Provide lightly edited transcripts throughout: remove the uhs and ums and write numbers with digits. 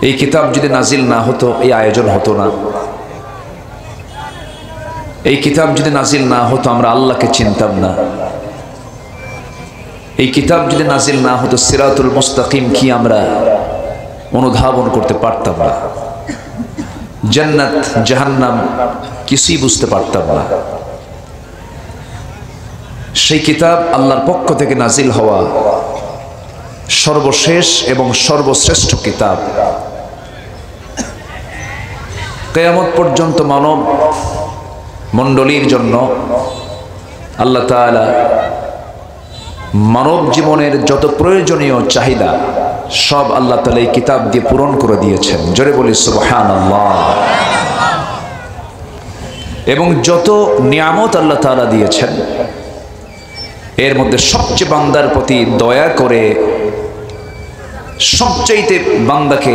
এই কিতাব যদি নাজিল না হতো এই আয়োজন হতো না। এই কিতাব যদি নাজিল না হতো আমরা আল্লাহকে চিনতাম না। এই কিতাব যদি নাজিল না হতো সিরাতুল মুস্তাকিম কি আমরা অনুধাবন করতে পারতাম না। জান্নাত জাহান্নাম কিছুই বুঝতে পারতাম না। সেই কিতাব আল্লাহর পক্ষ থেকে নাজিল হওয়া সর্বশেষ এবং সর্বশ্রেষ্ঠ কিতাব। কিয়ামত পর্যন্ত মানব মণ্ডলীর জন্য আল্লাহ তাআলা মানব জীবনের যত প্রয়োজনীয় চাহিদা সব আল্লাহ তাআলা এই কিতাব দিয়ে পূরণ করে দিয়েছেন। জোরে বলি সুবহানাল্লাহ। এবং যত নিয়ামত আল্লাহ তাআলা দিয়েছেন এর মধ্যে সবচেয়ে বান্দার প্রতি দয়া করে সবচাইতে বান্দাকে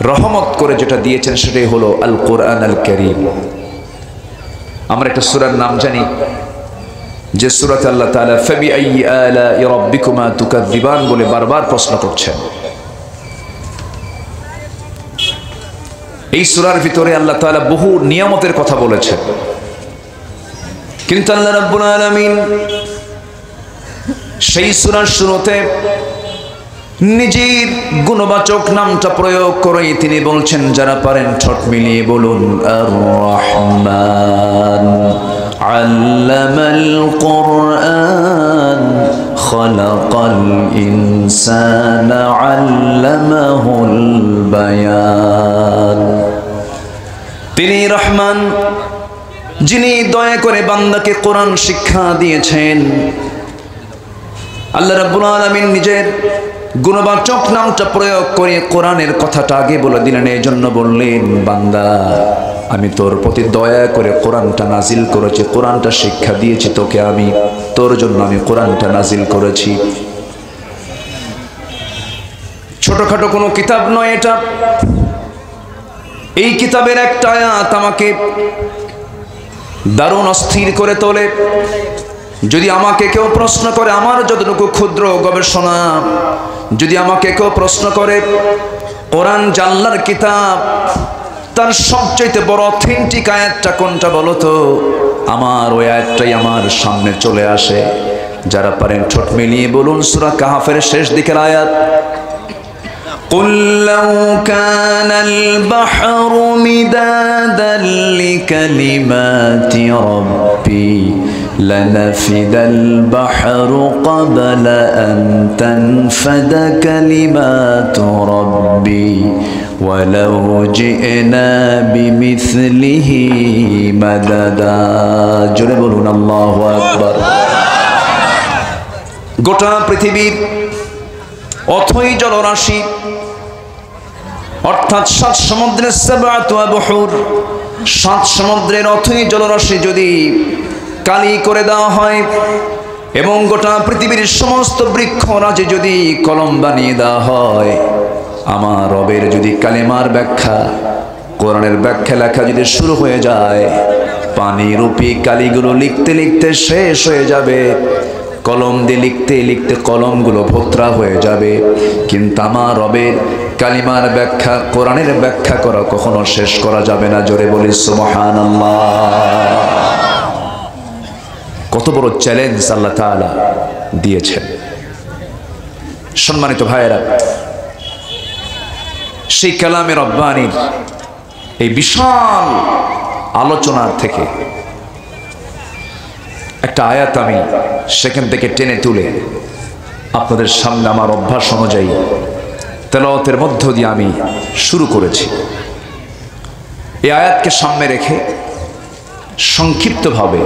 রহমত করে যেটা দিয়েছেন সেটাই হলো আল কোরআন আল কারীম। আমরা একটা সূরার নাম জানি যে সূরাতে আল্লাহ তাআলা ফাবিআইয়ি আলাই রাব্বিকুমা তুকাযযিবান বলে বারবার প্রশ্ন করছেন। এই সূরার ভিতরে আল্লাহ তাআলা বহু নিয়ামতের কথা বলেছেন, কিন্তু আল্লাহ রাব্বুল আলামিন সেই সূরার শুরুতে নিজের গুণবাচক নামটা প্রয়োগ করে তিনি বলছেন, যারা পারেন ঠোঁট মিলিয়ে বলুন আর রহমান আল্লামাল কুরআন খালাকাল ইনসানা আল্লামাহুল বায়ান। তিনি রহমান, যিনি দয়া করে বান্দাকে কোরআন শিক্ষা দিয়েছেন। আল্লাহ রাব্বুল আলামিন নিজের গুণবাচক নামটা প্রয়োগ করে কোরআনের কথাটা আগে বলে দিলেন। এই জন্য বললেন, বান্দা আমি তোর প্রতি দয়া করে কোরআনটা নাজিল করেছি, কোরআনটা শিক্ষা দিয়েছি তোকে আমি, তোর জন্য আমি কোরআনটা নাজিল করেছি। ছোটখাটো কোনো কিতাব নয় এটা। এই কিতাবের একটা আয়াত আমাকে দারুণ অস্থির করে তোলে। যদি আমাকে কেউ প্রশ্ন করে, আমার যতটুকু ক্ষুদ্র গবেষণা, যদি আমাকে কেউ প্রশ্ন করে কোরআন জাল্লার কিতাব, তার সবচেয়ে বড় অথেন্টিক আয়াতটা কোনটা বলো তো, আমার ওই আয়াতটাই আমার সামনে চলে আসে। যারা পারেন ঠোঁট মিলিয়ে বলুন সূরা কাহফের শেষ দিকের আয়াত, قل لو كان البحر مدادا لكلمات ربي لنفد البحر قبل أن تنفد كلمات ربي ولو جئنا بمثله مددا। জোরে বলুন আল্লাহু আকবার। গোটা পৃথিবীর অথই জলরাশি অর্থাৎ 7 সমুদ্রের সাবআতু আবহুর, 7 সমুদ্রের অথই জলরাশি যদি কালি করে দেওয়া হয় এবং গোটা পৃথিবীর সমস্ত বৃক্ষরাজি যদি কলম বানিয়ে দেওয়া হয়, আমার রবের যদি কালেমার ব্যাখ্যা, কোরআনের ব্যাখ্যা লেখা যদি শুরু হয়ে যায়, পানি রূপী কালিগুলো লিখতে লিখতে শেষ হয়ে যাবে। কলম দিয়ে লিখতে লিখতে কলমগুলো ভোত্রা হয়ে যাবে, কিন্তু আমার রবের কালিমার ব্যাখ্যা, কোরআনের ব্যাখ্যা করা কখনো শেষ করা যাবে না। জোরে বলি সুবহানাল্লাহ। কত বড় চ্যালেঞ্জ আল্লাহ তাআলা দিয়েছেন। সম্মানিত ভাইয়েরা, সেই কালামে রব্বানির এই বিশাল আলোচনার থেকে একটা আয়াত আমি সেখান থেকে টেনে তুলে আপনাদের সামনে আমার অভ্যাস অনুযায়ী তেলাওয়াতের মধ্য দিয়ে আমি শুরু করেছি। এই আয়াতকে সামনে রেখে সংক্ষিপ্তভাবে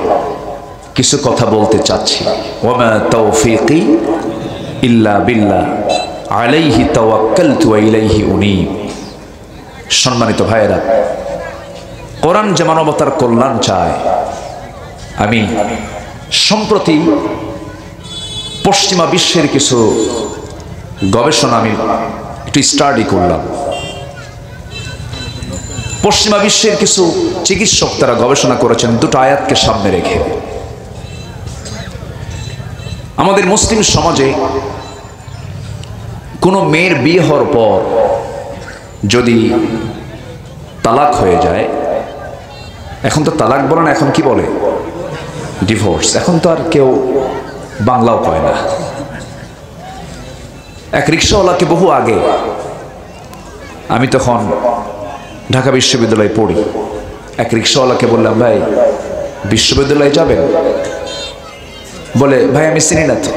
কিছু কথা বলতে চাচ্ছি। ওয়ামা তাওফীকি ইল্লা বিল্লাহ আলাইহি তাওয়াক্কালতু ওয়া ইলাইহি উনীব। সম্মানিত ভাইয়েরা, কোরআন যে মানবতার কল্যাণ চায়, আমি সম্প্রতি পশ্চিমা বিশ্বের কিছু গবেষণা আমি একটু স্টাডি করলাম। পশ্চিমা বিশ্বের কিছু চিকিৎসক তারা গবেষণা করেছেন দুটো আয়াতকে সামনে রেখে। আমাদের মুসলিম সমাজে কোনো মেয়ের বিয়ে হওয়ার পর যদি তালাক হয়ে যায়, এখন তো তালাক বলে না, এখন কি বলে? ডিভোর্স। এখন তো আর কেউ বাংলাও কয় না। এক রিক্সাওয়ালাকে বহু আগে, আমি তখন ঢাকা বিশ্ববিদ্যালয়ে পড়ি, এক রিক্সাওয়ালাকে বললাম, ভাই বিশ্ববিদ্যালয়ে যাবেন? বলে, ভাই আমি চিনি না তো।